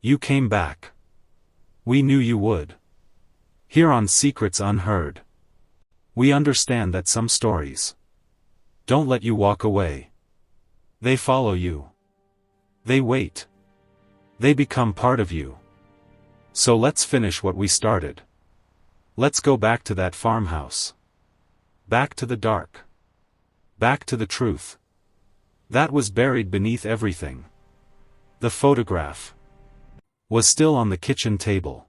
You came back. We knew you would. Here on Secrets Unheard. We understand that some stories don't let you walk away. They follow you. They wait. They become part of you. So let's finish what we started. Let's go back to that farmhouse. Back to the dark. Back to the truth that was buried beneath everything. The photograph was still on the kitchen table.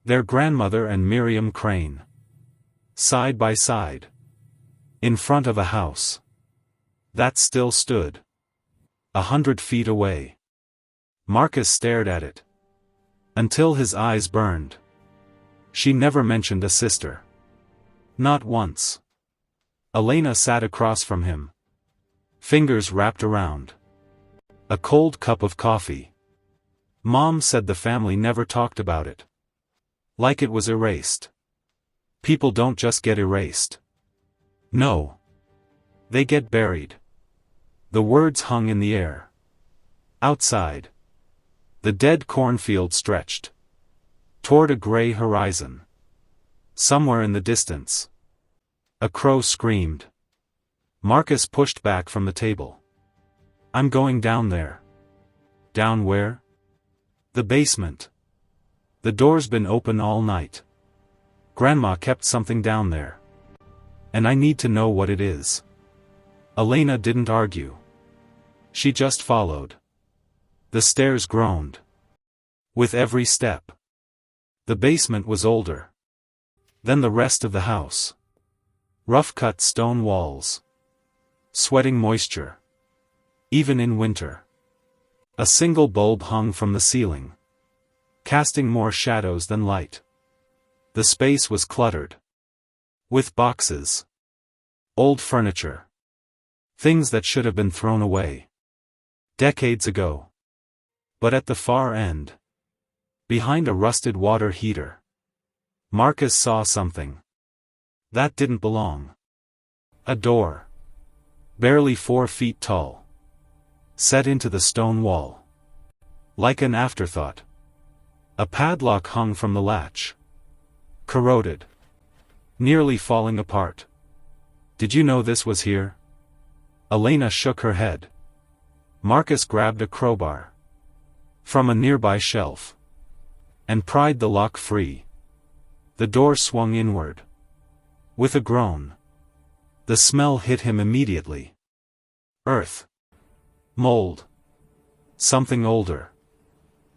Their grandmother and Miriam Crane, side by side, in front of a house that still stood 100 feet away. Marcus stared at it until his eyes burned. She never mentioned a sister. Not once. Elena sat across from him, fingers wrapped around a cold cup of coffee. Mom said the family never talked about it. Like it was erased. People don't just get erased. No. They get buried. The words hung in the air. Outside, the dead cornfield stretched toward a gray horizon. Somewhere in the distance, a crow screamed. Marcus pushed back from the table. I'm going down there. Down where? The basement. The door's been open all night. Grandma kept something down there. And I need to know what it is. Elena didn't argue. She just followed. The stairs groaned with every step. The basement was older than the rest of the house. Rough-cut stone walls. Sweating moisture. Even in winter. A single bulb hung from the ceiling, casting more shadows than light. The space was cluttered with boxes. Old furniture. Things that should have been thrown away decades ago. But at the far end, behind a rusted water heater, Marcus saw something that didn't belong. A door, barely 4 feet tall, set into the stone wall. Like an afterthought, a padlock hung from the latch, corroded, nearly falling apart. Did you know this was here? Elena shook her head. Marcus grabbed a crowbar from a nearby shelf and pried the lock free. The door swung inward. With a groan, the smell hit him immediately. Earth. Mold. Something older.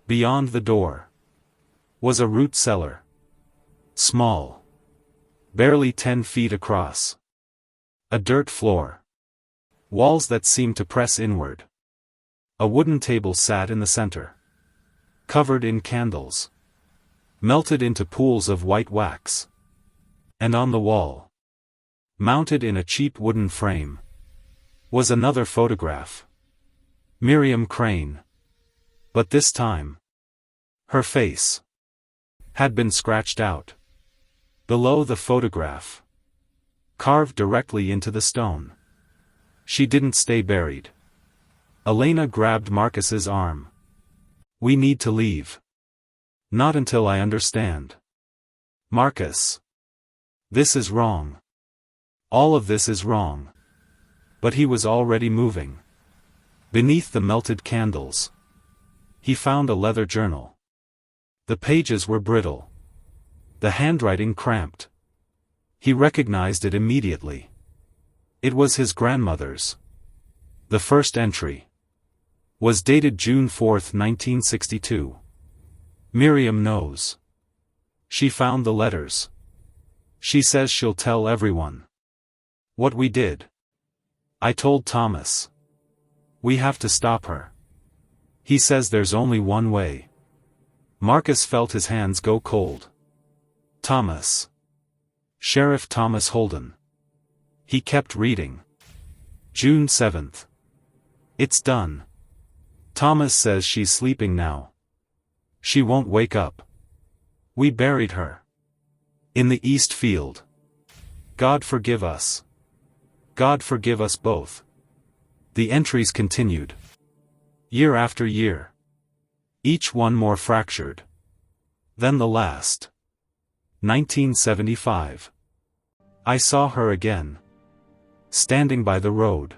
Beyond the door was a root cellar. Small. Barely 10 feet across. A dirt floor. Walls that seemed to press inward. A wooden table sat in the center, covered in candles, melted into pools of white wax. And on the wall, mounted in a cheap wooden frame, was another photograph. Miriam Crane. But this time, her face had been scratched out. Below the photograph, carved directly into the stone. She didn't stay buried. Elena grabbed Marcus's arm. We need to leave. Not until I understand. Marcus. This is wrong. All of this is wrong. But he was already moving. Beneath the melted candles, he found a leather journal. The pages were brittle. The handwriting cramped. He recognized it immediately. It was his grandmother's. The first entry was dated June 4, 1962. Miriam knows. She found the letters. She says she'll tell everyone what we did. I told Thomas. We have to stop her. He says there's only one way. Marcus felt his hands go cold. Thomas. Sheriff Thomas Holden. He kept reading. June 7th. It's done. Thomas says she's sleeping now. She won't wake up. We buried her. In the East Field. God forgive us. God forgive us both. The entries continued. Year after year. each one more fractured than the last. 1975. I saw her again, standing by the road.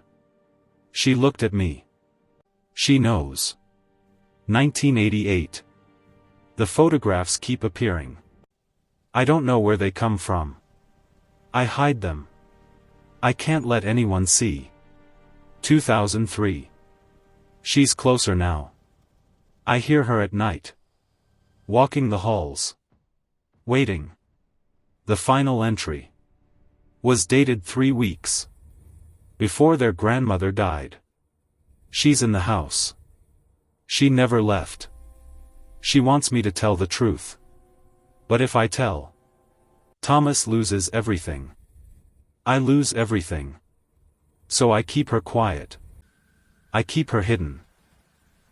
She looked at me. She knows. 1988. The photographs keep appearing. I don't know where they come from. I hide them. I can't let anyone see. 2003. She's closer now. I hear her at night, walking the halls, waiting. The final entry was dated 3 weeks before their grandmother died. She's in the house. She never left. She wants me to tell the truth. But if I tell, Thomas loses everything. I lose everything. So I keep her quiet. I keep her hidden.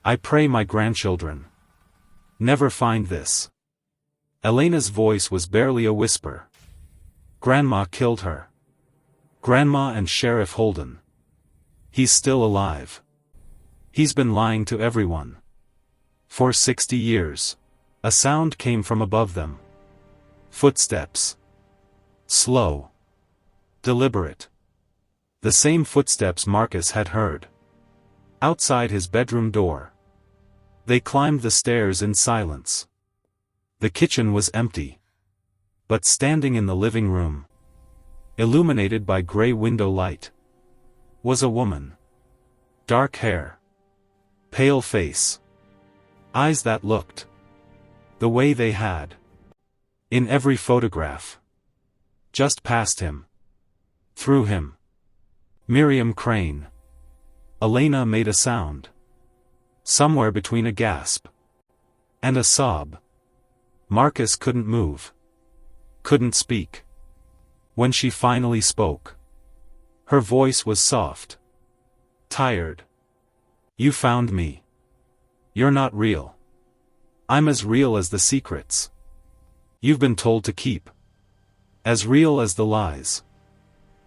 I pray my grandchildren never find this. Elena's voice was barely a whisper. Grandma killed her. Grandma and Sheriff Holden. He's still alive. He's been lying to everyone. For 60 years. A sound came from above them. Footsteps. Slow. Deliberate. The same footsteps Marcus had heard. Outside his bedroom door. They climbed the stairs in silence. The kitchen was empty. But standing in the living room, illuminated by gray window light, was a woman. Dark hair. Pale face. Eyes that looked the way they had in every photograph. Just past him. Through him. Miriam Crane. Elena made a sound. Somewhere between a gasp and a sob. Marcus couldn't move. Couldn't speak. When she finally spoke, her voice was soft. Tired. You found me. You're not real. I'm as real as the secrets you've been told to keep. As real as the lies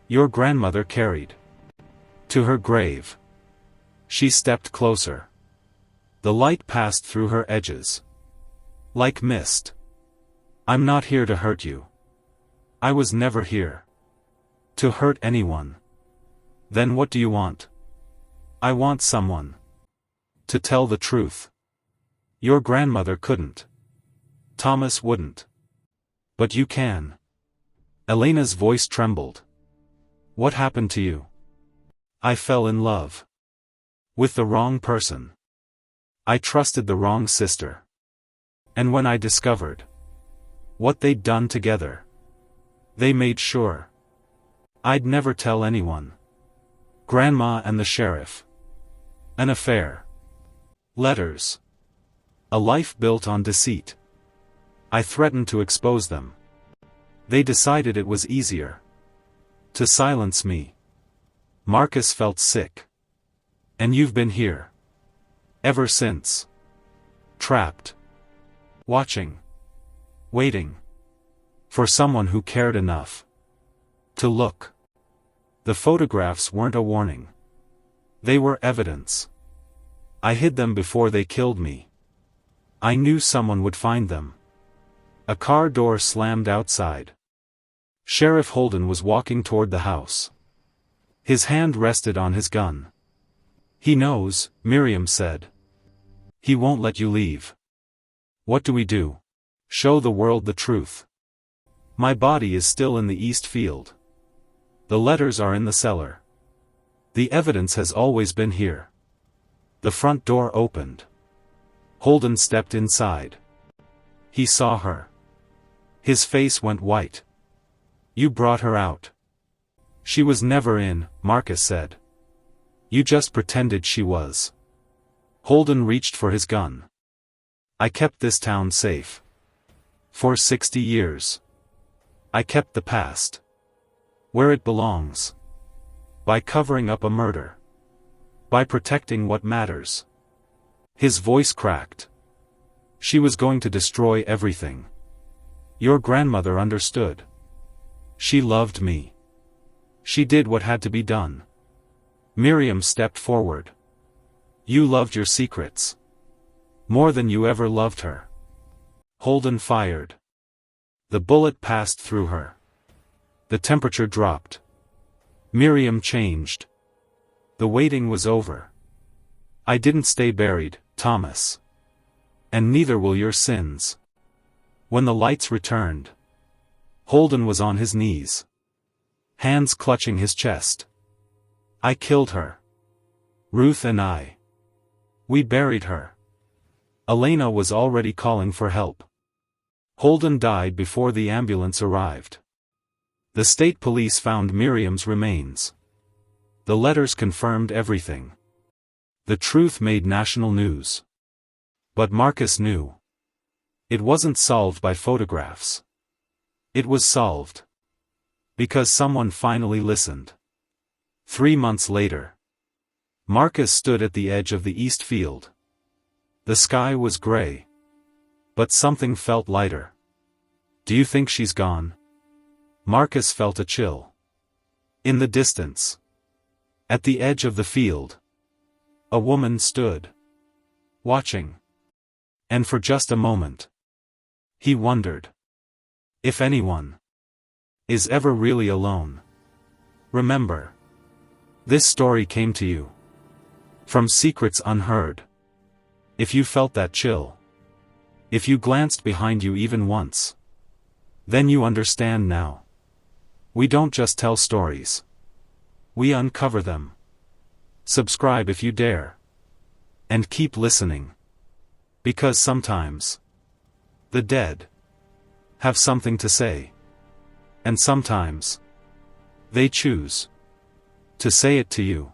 your grandmother carried to her grave. She stepped closer. The light passed through her edges. Like mist. I'm not here to hurt you. I was never here to hurt anyone. Then what do you want? I want someone to tell the truth. Your grandmother couldn't. Thomas wouldn't. But you can. Elena's voice trembled. What happened to you? I fell in love with the wrong person. I trusted the wrong sister. And when I discovered what they'd done together, they made sure I'd never tell anyone. Grandma and the sheriff. An affair. Letters. A life built on deceit. I threatened to expose them. They decided it was easier to silence me. Marcus felt sick. And you've been here ever since. Trapped. Watching. Waiting. For someone who cared enough to look. The photographs weren't a warning. They were evidence. I hid them before they killed me. I knew someone would find them. A car door slammed outside. Sheriff Holden was walking toward the house. His hand rested on his gun. He knows, Miriam said. He won't let you leave. What do we do? Show the world the truth. My body is still in the East Field. The letters are in the cellar. The evidence has always been here. The front door opened. Holden stepped inside. He saw her. His face went white. You brought her out. She was never in, Marcus said. You just pretended she was. Holden reached for his gun. I kept this town safe. For 60 years. I kept the past where it belongs. By covering up a murder. By protecting what matters. His voice cracked. She was going to destroy everything. Your grandmother understood. She loved me. She did what had to be done. Miriam stepped forward. You loved your secrets. More than you ever loved her. Holden fired. The bullet passed through her. The temperature dropped. Miriam changed. The waiting was over. I didn't stay buried, Thomas. And neither will your sins. When the lights returned, Holden was on his knees, hands clutching his chest. I killed her. Ruth and I. We buried her. Elena was already calling for help. Holden died before the ambulance arrived. The state police found Miriam's remains. The letters confirmed everything. The truth made national news. But Marcus knew. It wasn't solved by photographs. It was solved because someone finally listened. 3 months later, Marcus stood at the edge of the east field. The sky was gray. But something felt lighter. Do you think she's gone? Marcus felt a chill. In the distance, at the edge of the field, a woman stood, watching. And for just a moment, he wondered if anyone is ever really alone. Remember, this story came to you from Secrets Unheard. If you felt that chill, if you glanced behind you even once, then you understand now. We don't just tell stories. We uncover them. Subscribe if you dare. And keep listening. Because sometimes, the dead have something to say. And sometimes, they choose to say it to you.